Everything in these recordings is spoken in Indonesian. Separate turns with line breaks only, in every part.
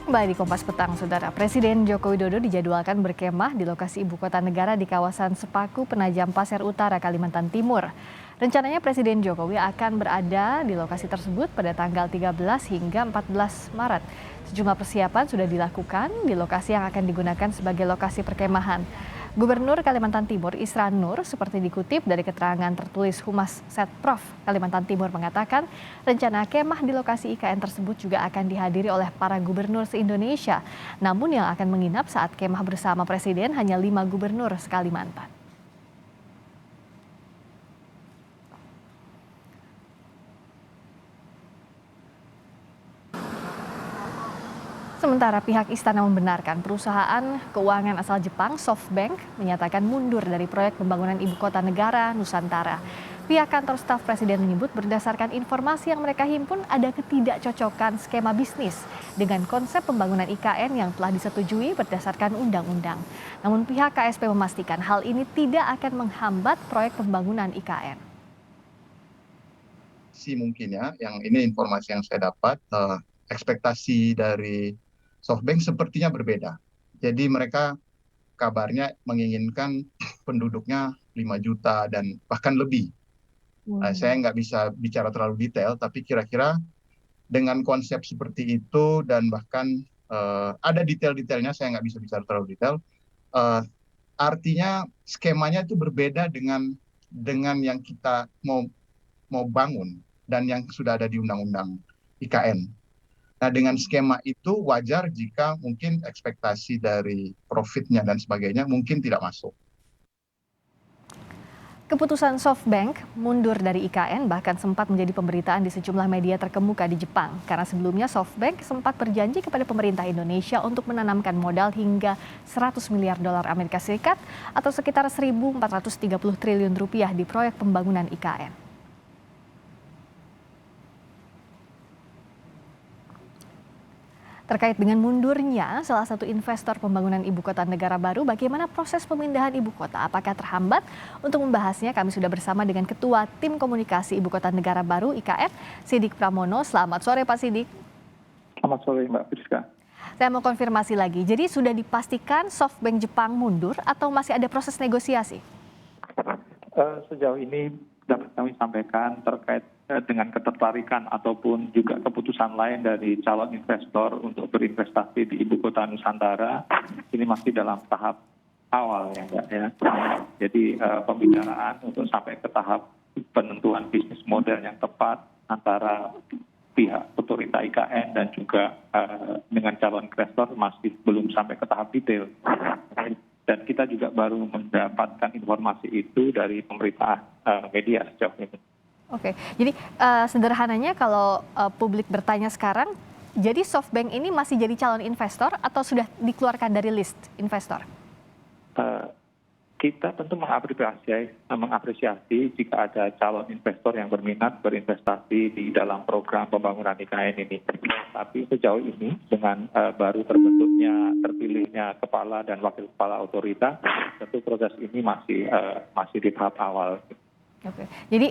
Kembali di Kompas Petang, Saudara. Presiden Joko Widodo dijadwalkan berkemah di lokasi ibu kota negara di kawasan Sepaku, Penajam Pasir Utara, Kalimantan Timur. Rencananya Presiden Jokowi akan berada di lokasi tersebut pada tanggal 13 hingga 14 Maret. Sejumlah persiapan sudah dilakukan di lokasi yang akan digunakan sebagai lokasi perkemahan. Gubernur Kalimantan Timur Isra Nur seperti dikutip dari keterangan tertulis Humas Setprov Kalimantan Timur mengatakan rencana kemah di lokasi IKN tersebut juga akan dihadiri oleh para gubernur se-Indonesia. Namun yang akan menginap saat kemah bersama Presiden hanya 5 gubernur se-Kalimantan. Sementara pihak istana membenarkan perusahaan keuangan asal Jepang SoftBank menyatakan mundur dari proyek pembangunan ibu kota negara Nusantara. Pihak kantor staf presiden menyebut berdasarkan informasi yang mereka himpun ada ketidakcocokan skema bisnis dengan konsep pembangunan IKN yang telah disetujui berdasarkan undang-undang. Namun pihak KSP memastikan hal ini tidak akan menghambat proyek pembangunan IKN.
Mungkin ya, yang ini informasi yang saya dapat, ekspektasi dari SoftBank sepertinya berbeda. Jadi mereka kabarnya menginginkan penduduknya 5 juta dan bahkan lebih. Saya nggak bisa bicara terlalu detail, tapi kira-kira dengan konsep seperti itu dan bahkan ada detail-detailnya, saya nggak bisa bicara terlalu detail. Artinya skemanya itu berbeda dengan yang kita mau bangun dan yang sudah ada di Undang-Undang IKN. Nah, dengan skema itu wajar jika mungkin ekspektasi dari profitnya dan sebagainya mungkin tidak masuk.
Keputusan SoftBank mundur dari IKN bahkan sempat menjadi pemberitaan di sejumlah media terkemuka di Jepang. Karena sebelumnya SoftBank sempat berjanji kepada pemerintah Indonesia untuk menanamkan modal hingga 100 miliar dolar Amerika Serikat atau sekitar 1.430 triliun rupiah di proyek pembangunan IKN. Terkait dengan mundurnya salah satu investor pembangunan ibu kota negara baru, bagaimana proses pemindahan ibu kota? Apakah terhambat? Untuk membahasnya kami sudah bersama dengan Ketua Tim Komunikasi Ibu Kota Negara Baru IKN, Siddik Pramono. Selamat sore Pak Siddik.
Selamat sore Mbak Priska.
Saya mau konfirmasi lagi, jadi sudah dipastikan SoftBank Jepang mundur atau masih ada proses negosiasi?
Sejauh ini dapat kami sampaikan terkait dengan ketertarikan ataupun juga keputusan lain dari calon investor untuk berinvestasi di ibu kota Nusantara, ini masih dalam tahap awal ya Mbak ya. Jadi pembicaraan untuk sampai ke tahap penentuan bisnis model yang tepat antara pihak otorita IKN dan juga dengan calon investor masih belum sampai ke tahap detail. Dan kita juga baru mendapatkan informasi itu dari pemerintah media sejauh ini.
Oke, jadi sederhananya kalau publik bertanya sekarang, jadi SoftBank ini masih jadi calon investor atau sudah dikeluarkan dari list investor?
Kita tentu mengapresiasi jika ada calon investor yang berminat berinvestasi di dalam program pembangunan IKN ini. Tapi sejauh ini dengan baru terpilihnya kepala dan wakil kepala otorita, tentu proses ini masih di tahap awal.
Oke, jadi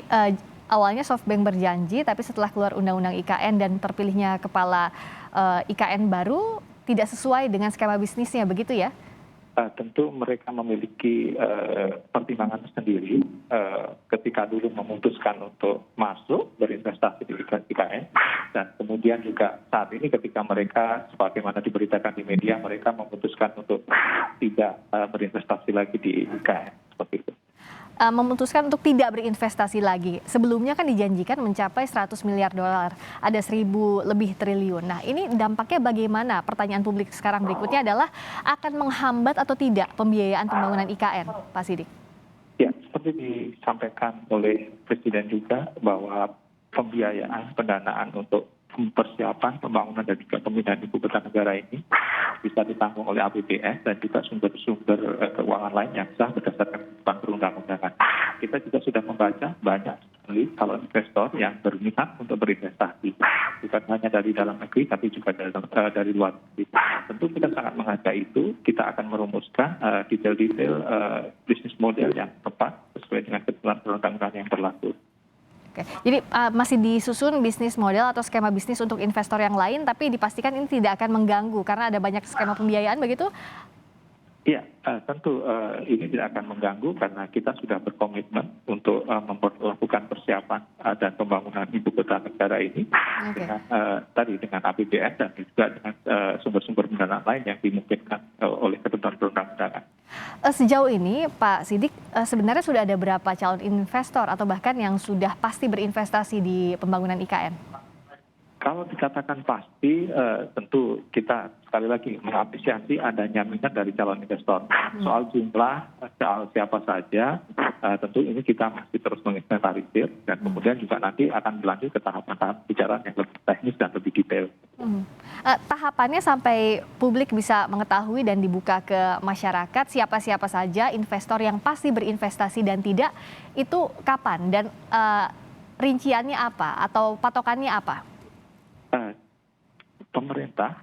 awalnya SoftBank berjanji, tapi setelah keluar Undang-Undang IKN dan terpilihnya kepala IKN baru tidak sesuai dengan skema bisnisnya, begitu ya?
Tentu mereka memiliki pertimbangan sendiri ketika dulu memutuskan untuk masuk berinvestasi di IKN dan kemudian juga saat ini ketika mereka sebagaimana diberitakan di media mereka memutuskan untuk tidak berinvestasi lagi di IKN seperti itu.
Memutuskan untuk tidak berinvestasi lagi. Sebelumnya kan dijanjikan mencapai 100 miliar dolar, ada 1.000 lebih triliun. Nah ini dampaknya bagaimana? Pertanyaan publik sekarang berikutnya adalah akan menghambat atau tidak pembiayaan pembangunan IKN, Pak Siddik?
Ya, seperti disampaikan oleh Presiden juga bahwa pembiayaan pendanaan untuk persiapan pembangunan dan juga pemindahan ibu kota negara ini bisa ditanggung oleh APBN dan juga sumber-sumber keuangan lain yang sah berdasarkan perundang-undangan. Kita juga sudah membaca banyak sekali calon investor yang berminat untuk berinvestasi, bukan hanya dari dalam negeri tapi juga dari luar negeri. Tentu kita sangat menghargai itu, kita akan merumuskan detail-detail bisnis model yang tepat sesuai dengan ketentuan perundang-undangan yang berlaku.
Oke, jadi masih disusun bisnis model atau skema bisnis untuk investor yang lain, tapi dipastikan ini tidak akan mengganggu karena ada banyak skema pembiayaan begitu?
Iya, tentu ini tidak akan mengganggu karena kita sudah berkomitmen untuk melakukan persiapan dan pembangunan ibu kota negara ini dengan APBN dan juga dengan sumber-sumber pendanaan lain yang dimungkinkan oleh ketentuan perundang-undangan.
Sejauh ini Pak Sidik, sebenarnya sudah ada berapa calon investor atau bahkan yang sudah pasti berinvestasi di pembangunan IKN?
Kalau dikatakan pasti, tentu kita sekali lagi mengapresiasi adanya minat dari calon investor. Soal jumlah, soal siapa saja, tentu ini kita masih terus menginventarisir dan kemudian juga nanti akan berlanjut ke tahapan-tahapan bicara yang lebih teknis dan lebih detail.
Tahapannya sampai publik bisa mengetahui dan dibuka ke masyarakat siapa-siapa saja investor yang pasti berinvestasi dan tidak, itu kapan dan rinciannya apa atau patokannya apa?
Pemerintah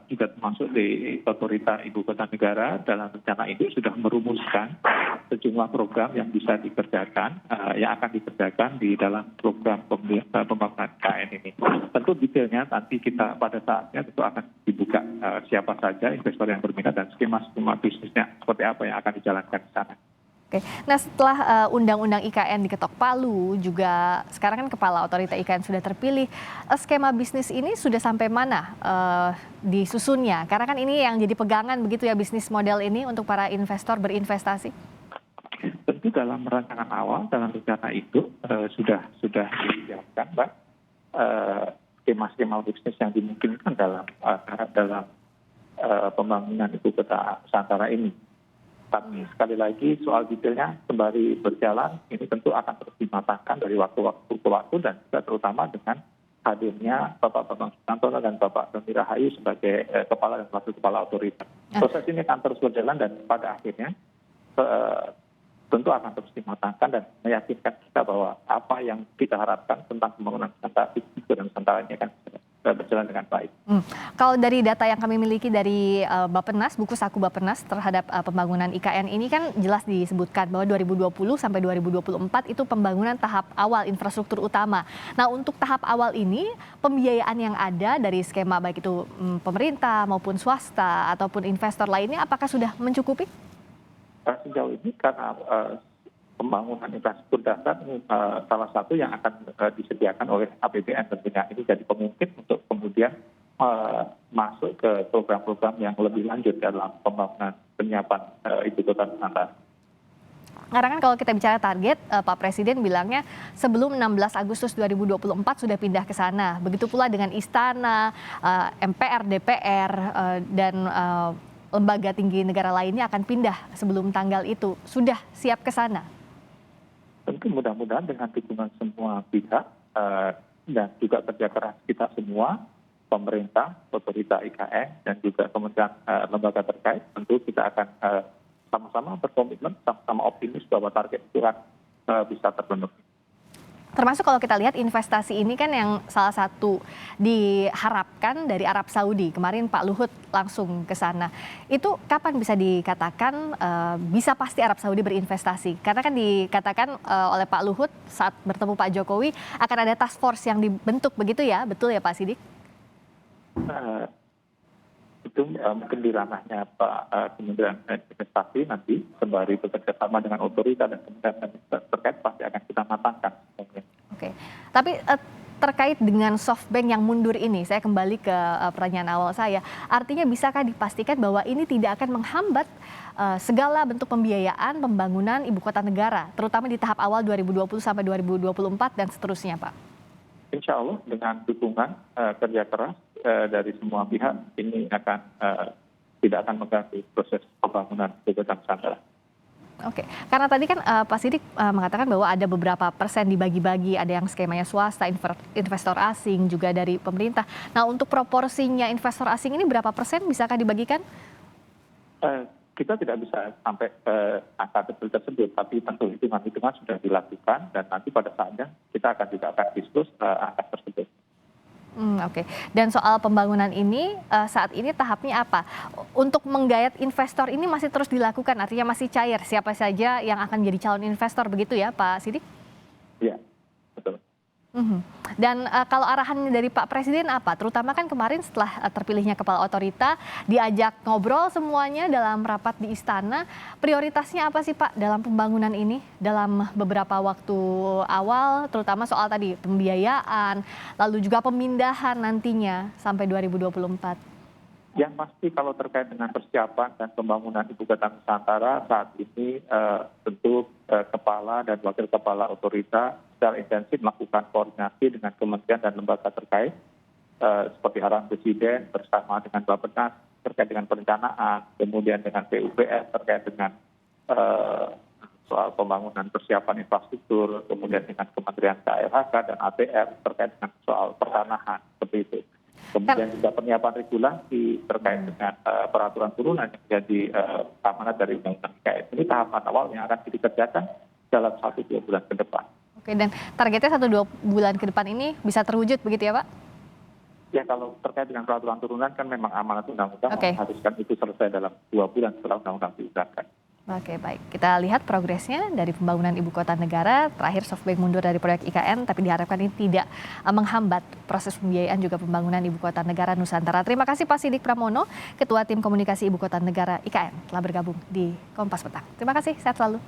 juga termasuk di otorita ibu kota negara dalam rencana itu sudah merumuskan sejumlah program yang bisa dikerjakan, yang akan dikerjakan di dalam program pembangunan IKN ini. Tentu detailnya nanti kita pada saatnya tentu akan dibuka siapa saja investor yang berminat dan skema-skema bisnisnya seperti apa yang akan dijalankan di sana.
Oke. Nah, setelah Undang-Undang IKN diketok palu, juga sekarang kan Kepala Otorita IKN sudah terpilih, skema bisnis ini sudah sampai mana disusunnya? Karena kan ini yang jadi pegangan begitu ya bisnis model ini untuk para investor berinvestasi.
Tentu dalam rancangan awal, dalam rencana itu sudah disiapkan, Mbak, skema-skema bisnis yang dimungkinkan dalam pembangunan ibu kota Nusantara ini. Tapi sekali lagi soal detailnya sembari berjalan ini tentu akan terus dimatangkan dari waktu ke waktu dan juga terutama dengan hadirnya Bapak Bambang Susantono dan Bapak Doni Rahayu sebagai kepala dan wakil kepala otorita. Proses ini akan terus berjalan dan pada akhirnya tentu akan terus dimatangkan dan meyakinkan kita bahwa apa yang kita harapkan tentang pembangunan Nusantara ini akan berjalan dengan baik.
Kalau dari data yang kami miliki dari Bappenas, buku saku Bappenas terhadap pembangunan IKN ini kan jelas disebutkan bahwa 2020 sampai 2024 itu pembangunan tahap awal infrastruktur utama. Nah, untuk tahap awal ini pembiayaan yang ada dari skema baik itu pemerintah maupun swasta ataupun investor lainnya apakah sudah mencukupi?
Sejauh ini karena pembangunan infrastruktur dasar salah satu yang akan disediakan oleh APBN tentunya ini jadi pemungkin untuk kemudian masuk ke program-program yang lebih lanjut dalam pembangunan penyiapan ibu kota Nusantara.
Karena kan kalau kita bicara target, Pak Presiden bilangnya sebelum 16 Agustus 2024 sudah pindah ke sana. Begitu pula dengan Istana, MPR, DPR, dan lembaga tinggi negara lainnya akan pindah sebelum tanggal itu. Sudah siap ke sana?
Tentu mudah-mudahan dengan dukungan semua pihak dan juga kerja keras kita semua, pemerintah, otorita IKN, dan juga kementerian lembaga terkait, tentu kita akan sama-sama berkomitmen, sama-sama optimis bahwa target itu akan bisa terpenuhi.
Termasuk kalau kita lihat investasi ini kan yang salah satu diharapkan dari Arab Saudi. Kemarin Pak Luhut langsung ke sana. Itu kapan bisa dikatakan bisa pasti Arab Saudi berinvestasi? Karena kan dikatakan oleh Pak Luhut saat bertemu Pak Jokowi akan ada task force yang dibentuk begitu ya? Betul ya Pak Sidik?
Itu mungkin di ranahnya Pak Kementerian Investasi nanti sembari bekerja sama dengan otorita dan kementerian terkait pasti akan kita matangkan.
Oke, tapi terkait dengan SoftBank yang mundur ini, saya kembali ke pertanyaan awal saya. Artinya bisakah dipastikan bahwa ini tidak akan menghambat segala bentuk pembiayaan pembangunan ibu kota negara, terutama di tahap awal 2020 sampai 2024 dan seterusnya, Pak?
Insya Allah dengan dukungan kerja keras dari semua pihak ini akan tidak akan mengganggu proses pembangunan ibu kota Nusantara.
Oke, karena tadi kan Pak Sidik mengatakan bahwa ada beberapa persen dibagi-bagi, ada yang skemanya swasta, investor asing, juga dari pemerintah. Nah, untuk proporsinya investor asing ini berapa persen bisakah dibagikan?
Kita tidak bisa sampai angka detail tersebut, tapi tentu hitungan-hitungan sudah dilakukan dan nanti pada saatnya kita juga akan diskusi angka tersebut.
Oke. Dan soal pembangunan ini saat ini tahapnya apa? Untuk menggayat investor ini masih terus dilakukan, artinya masih cair siapa saja yang akan menjadi calon investor begitu ya Pak Sidik?
Iya, betul.
Mhm. Dan kalau arahannya dari Pak Presiden apa? Terutama kan kemarin setelah terpilihnya kepala otorita diajak ngobrol semuanya dalam rapat di istana. Prioritasnya apa sih Pak dalam pembangunan ini dalam beberapa waktu awal, terutama soal tadi pembiayaan, lalu juga pemindahan nantinya sampai 2024?
Yang pasti kalau terkait dengan persiapan dan pembangunan ibu kota Nusantara saat ini tentu kepala dan wakil kepala otorita secara intensif melakukan koordinasi dengan kementerian dan lembaga terkait seperti arahan Presiden bersama dengan Bappenas terkait dengan perencanaan, kemudian dengan PUPR terkait dengan soal pembangunan persiapan infrastruktur, kemudian dengan Kementerian KLHK dan ATR terkait dengan soal pertanahan seperti itu. Kemudian juga penyiapan regulasi terkait dengan peraturan turunan yang menjadi amanat dari Undang-Undang IKN. Ini tahapan awal yang akan dikerjakan dalam 1-2 bulan ke depan.
Oke, dan targetnya 1-2 bulan ke depan ini bisa terwujud begitu ya Pak?
Ya, kalau terkait dengan peraturan turunan kan memang amanat undang-undang mengharuskan itu selesai dalam 2 bulan setelah undang-undang diundangkan.
Oke, baik. Kita lihat progresnya dari pembangunan ibu kota negara. Terakhir SoftBank mundur dari proyek IKN, tapi diharapkan ini tidak menghambat proses pembiayaan juga pembangunan ibu kota negara Nusantara. Terima kasih Pak Siddik Pramono, Ketua Tim Komunikasi Ibu Kota Negara IKN, telah bergabung di Kompas Petang. Terima kasih, sehat selalu.